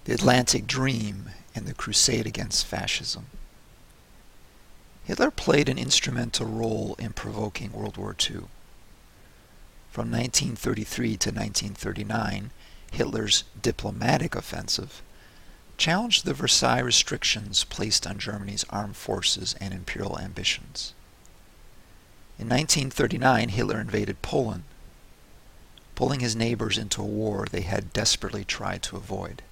the Atlantic Dream, and the crusade against fascism. Hitler played an instrumental role in provoking World War II. From 1933 to 1939, Hitler's diplomatic offensive challenged the Versailles restrictions placed on Germany's armed forces and imperial ambitions. In 1939, Hitler invaded Poland, pulling his neighbors into a war they had desperately tried to avoid.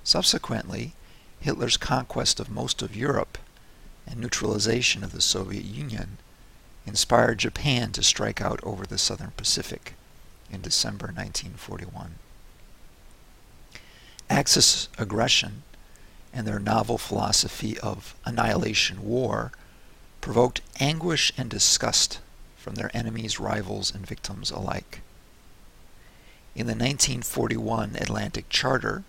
Subsequently, Hitler's conquest of most of Europe and neutralization of the Soviet Union inspired Japan to strike out over the Southern Pacific in December 1941. Axis aggression and their novel philosophy of annihilation war provoked anguish and disgust from their enemies, rivals, and victims alike. In the 1941 Atlantic Charter,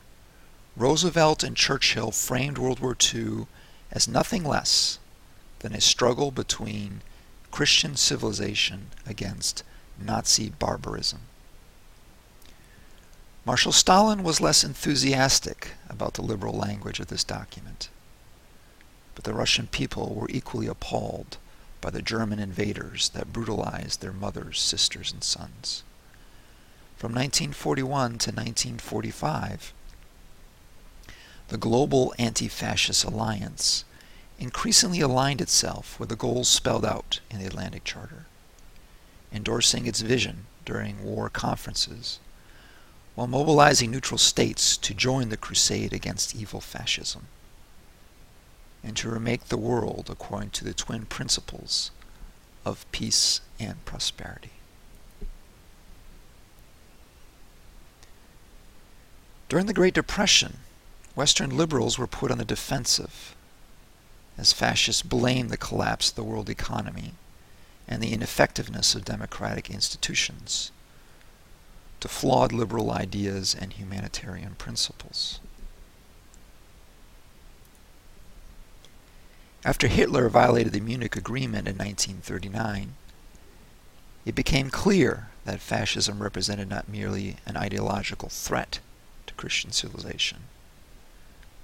Roosevelt and Churchill framed World War II as nothing less than a struggle between Christian civilization against Nazi barbarism. Marshal Stalin was less enthusiastic about the liberal language of this document, but the Russian people were equally appalled by the German invaders that brutalized their mothers, sisters, and sons. From 1941 to 1945, the global anti-fascist alliance increasingly aligned itself with the goals spelled out in the Atlantic Charter, endorsing its vision during war conferences, while mobilizing neutral states to join the crusade against evil fascism, and to remake the world according to the twin principles of peace and prosperity. During the Great Depression, Western liberals were put on the defensive as fascists blamed the collapse of the world economy and the ineffectiveness of democratic institutions to flawed liberal ideas and humanitarian principles. After Hitler violated the Munich Agreement in 1939, it became clear that fascism represented not merely an ideological threat to Christian civilization,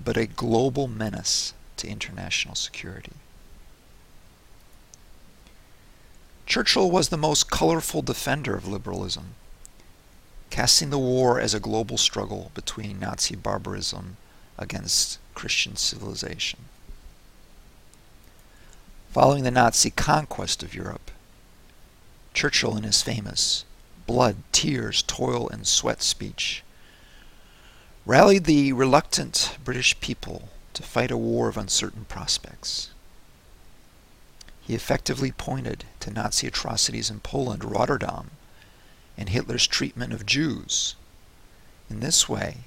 but a global menace to international security. Churchill was the most colorful defender of liberalism, casting the war as a global struggle between Nazi barbarism against Christian civilization. Following the Nazi conquest of Europe, Churchill, in his famous blood, tears, toil, and sweat speech, rallied the reluctant British people to fight a war of uncertain prospects. He effectively pointed to Nazi atrocities in Poland, Rotterdam, and Hitler's treatment of Jews. In this way,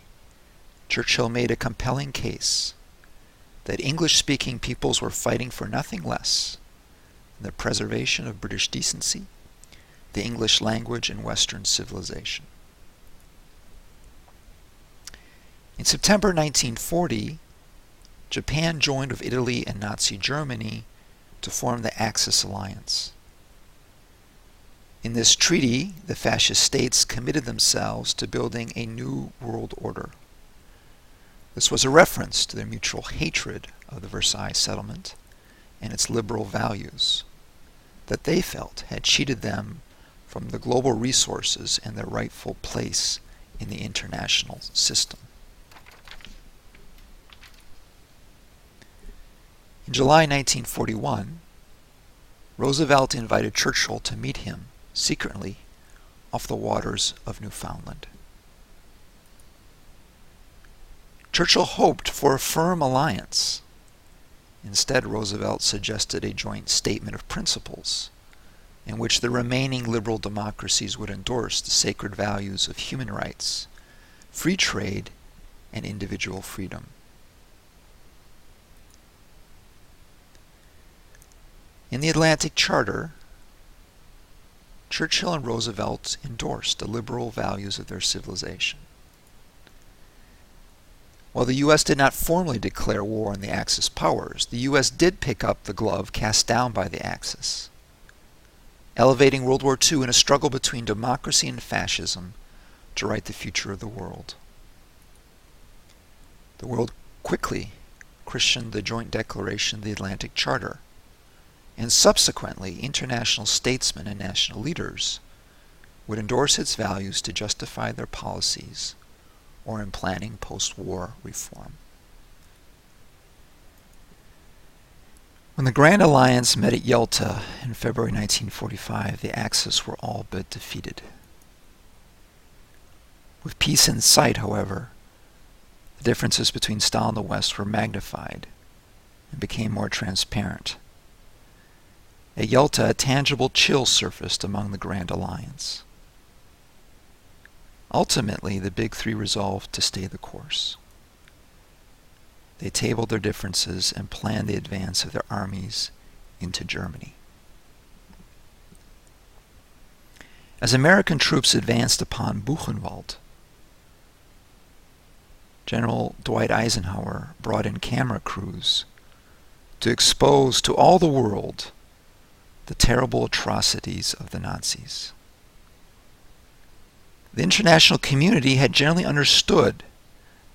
Churchill made a compelling case that English-speaking peoples were fighting for nothing less than the preservation of British decency, the English language, and Western civilization. In September 1940, Japan joined with Italy and Nazi Germany to form the Axis alliance. In this treaty, the fascist states committed themselves to building a new world order. This was a reference to their mutual hatred of the Versailles settlement and its liberal values that they felt had cheated them from the global resources and their rightful place in the international system. In July 1941, Roosevelt invited Churchill to meet him secretly off the waters of Newfoundland. Churchill hoped for a firm alliance. Instead, Roosevelt suggested a joint statement of principles in which the remaining liberal democracies would endorse the sacred values of human rights, free trade, and individual freedom. In the Atlantic Charter, Churchill and Roosevelt endorsed the liberal values of their civilization. While the U.S. did not formally declare war on the Axis powers, the U.S. did pick up the glove cast down by the Axis, elevating World War II in a struggle between democracy and fascism to right the future of the world. The world quickly christened the Joint Declaration the Atlantic Charter, and subsequently international statesmen and national leaders would endorse its values to justify their policies or in planning post-war reform. When the Grand Alliance met at Yalta in February 1945, the Axis were all but defeated. With peace in sight, however, the differences between Stalin and the West were magnified and became more transparent. At Yalta, a tangible chill surfaced among the Grand Alliance. Ultimately, the Big Three resolved to stay the course. They tabled their differences and planned the advance of their armies into Germany. As American troops advanced upon Buchenwald, General Dwight Eisenhower brought in camera crews to expose to all the world the terrible atrocities of the Nazis. The international community had generally understood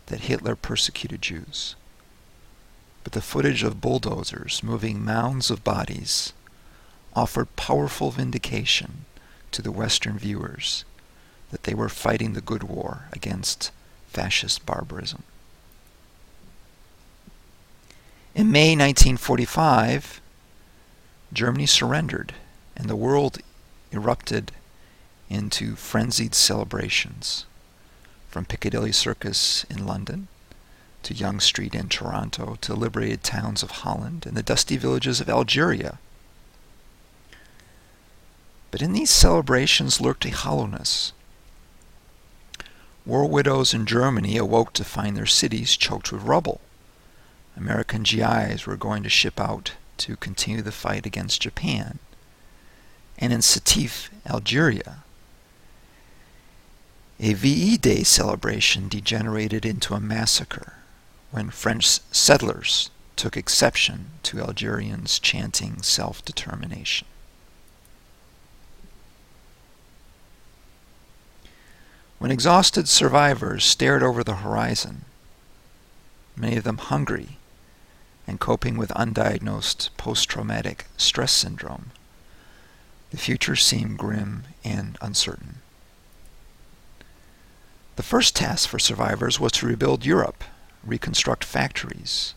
that Hitler persecuted Jews, but the footage of bulldozers moving mounds of bodies offered powerful vindication to the Western viewers that they were fighting the good war against fascist barbarism. In May 1945, Germany surrendered, and the world erupted into frenzied celebrations, from Piccadilly Circus in London to Yonge Street in Toronto to liberated towns of Holland and the dusty villages of Algeria. But in these celebrations lurked a hollowness. War widows in Germany awoke to find their cities choked with rubble. American GIs were going to ship out to continue the fight against Japan. And in Sétif, Algeria, a VE Day celebration degenerated into a massacre when French settlers took exception to Algerians chanting self-determination. When exhausted survivors stared over the horizon, many of them hungry and coping with undiagnosed post-traumatic stress syndrome, the future seemed grim and uncertain. The first task for survivors was to rebuild Europe, reconstruct factories,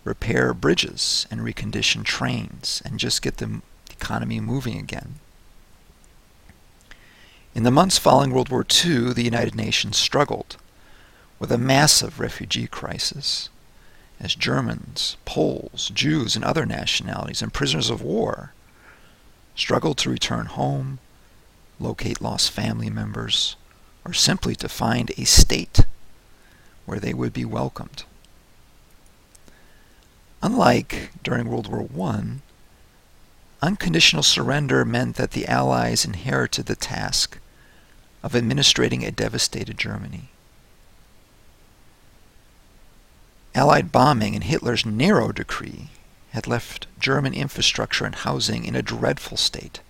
repair bridges and recondition trains, and just get the economy moving again. In the months following World War II, the United Nations struggled with a massive refugee crisis as Germans, Poles, Jews, and other nationalities and prisoners of war struggled to return home, locate lost family members, or simply to find a state where they would be welcomed. Unlike during World War I, unconditional surrender meant that the Allies inherited the task of administrating a devastated Germany. Allied bombing and Hitler's Nero decree had left German infrastructure and housing in a dreadful state,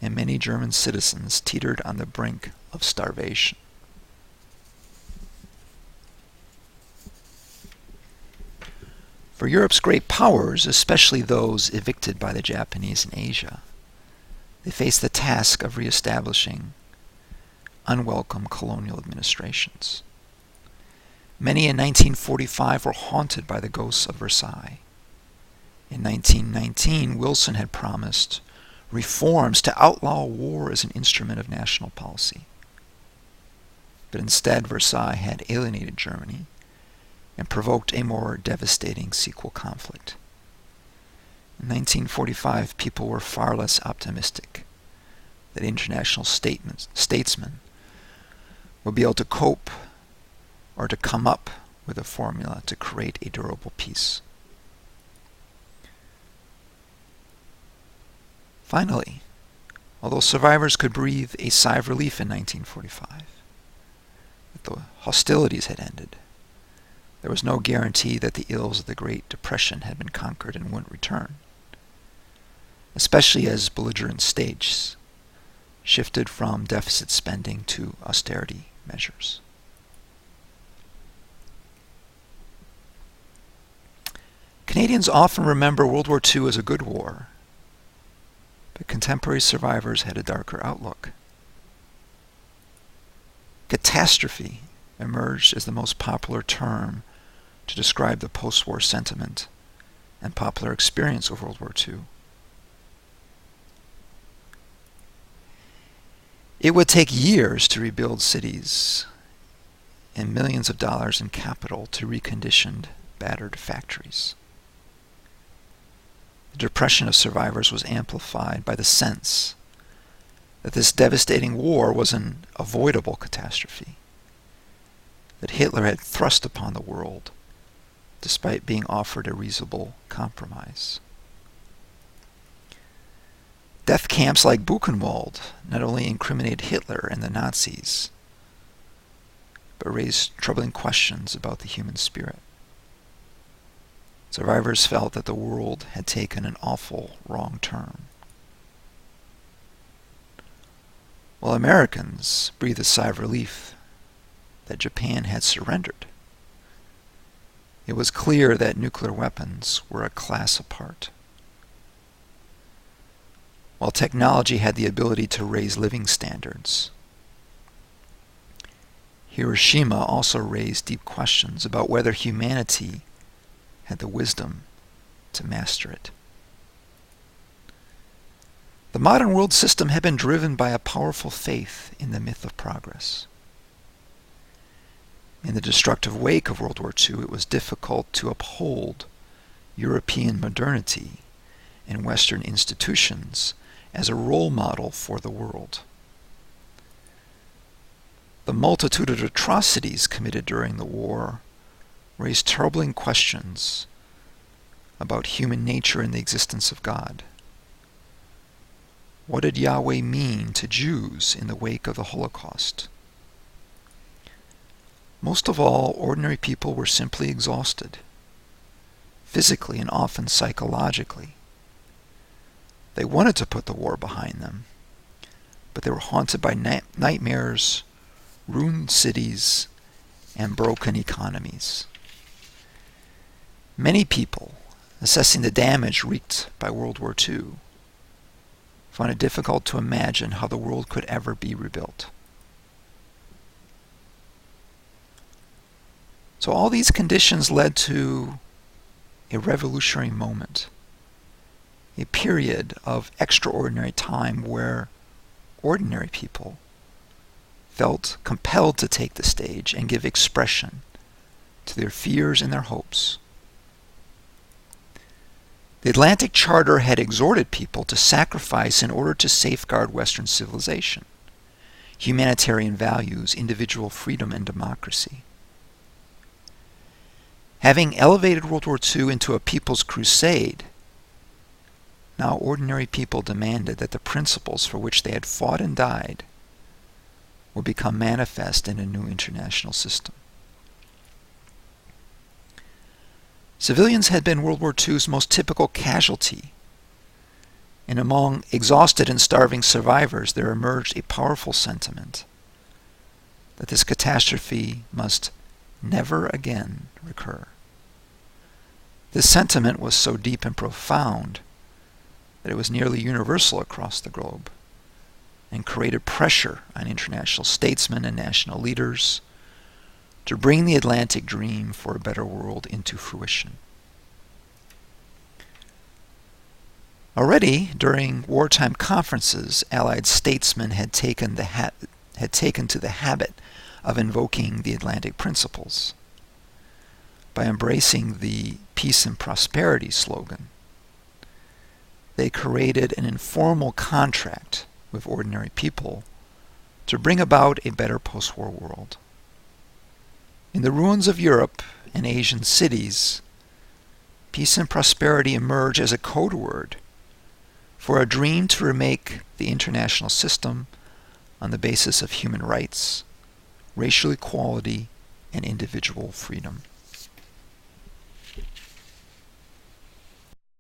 and many German citizens teetered on the brink of starvation. For Europe's great powers, especially those evicted by the Japanese in Asia, they faced the task of reestablishing unwelcome colonial administrations. Many in 1945 were haunted by the ghosts of Versailles. In 1919, Wilson had promised reforms to outlaw war as an instrument of national policy. But instead, Versailles had alienated Germany and provoked a more devastating sequel conflict. In 1945, people were far less optimistic that international statesmen would be able to cope or to come up with a formula to create a durable peace. Finally, although survivors could breathe a sigh of relief in 1945, that the hostilities had ended, there was no guarantee that the ills of the Great Depression had been conquered and wouldn't return, especially as belligerent states shifted from deficit spending to austerity measures. Canadians often remember World War II as a good war, but contemporary survivors had a darker outlook. Catastrophe emerged as the most popular term to describe the post-war sentiment and popular experience of World War II. It would take years to rebuild cities and millions of dollars in capital to recondition battered factories. The depression of survivors was amplified by the sense that this devastating war was an avoidable catastrophe that Hitler had thrust upon the world despite being offered a reasonable compromise. Death camps like Buchenwald not only incriminated Hitler and the Nazis, but raised troubling questions about the human spirit. Survivors felt that the world had taken an awful wrong turn, while Americans breathed a sigh of relief that Japan had surrendered. It was clear that nuclear weapons were a class apart. While technology had the ability to raise living standards, Hiroshima also raised deep questions about whether humanity had the wisdom to master it. The modern world system had been driven by a powerful faith in the myth of progress. In the destructive wake of World War II, it was difficult to uphold European modernity and Western institutions as a role model for the world. The multitude of atrocities committed during the war raised troubling questions about human nature and the existence of God. What did Yahweh mean to Jews in the wake of the Holocaust? Most of all, ordinary people were simply exhausted, physically and often psychologically. They wanted to put the war behind them, but they were haunted by nightmares, ruined cities, and broken economies. Many people, assessing the damage wreaked by World War II, found it difficult to imagine how the world could ever be rebuilt. So all these conditions led to a revolutionary moment, a period of extraordinary time where ordinary people felt compelled to take the stage and give expression to their fears and their hopes. The Atlantic Charter had exhorted people to sacrifice in order to safeguard Western civilization, humanitarian values, individual freedom, and democracy. Having elevated World War II into a people's crusade, now ordinary people demanded that the principles for which they had fought and died would become manifest in a new international system. Civilians had been World War II's most typical casualty, and among exhausted and starving survivors there emerged a powerful sentiment that this catastrophe must never again recur. This sentiment was so deep and profound that it was nearly universal across the globe and created pressure on international statesmen and national leaders to bring the Atlantic dream for a better world into fruition. Already during wartime conferences, Allied statesmen had taken to the habit of invoking the Atlantic principles. By embracing the peace and prosperity slogan, they created an informal contract with ordinary people to bring about a better post-war world. In the ruins of Europe and Asian cities, peace and prosperity emerge as a code word for a dream to remake the international system on the basis of human rights, racial equality, and individual freedom.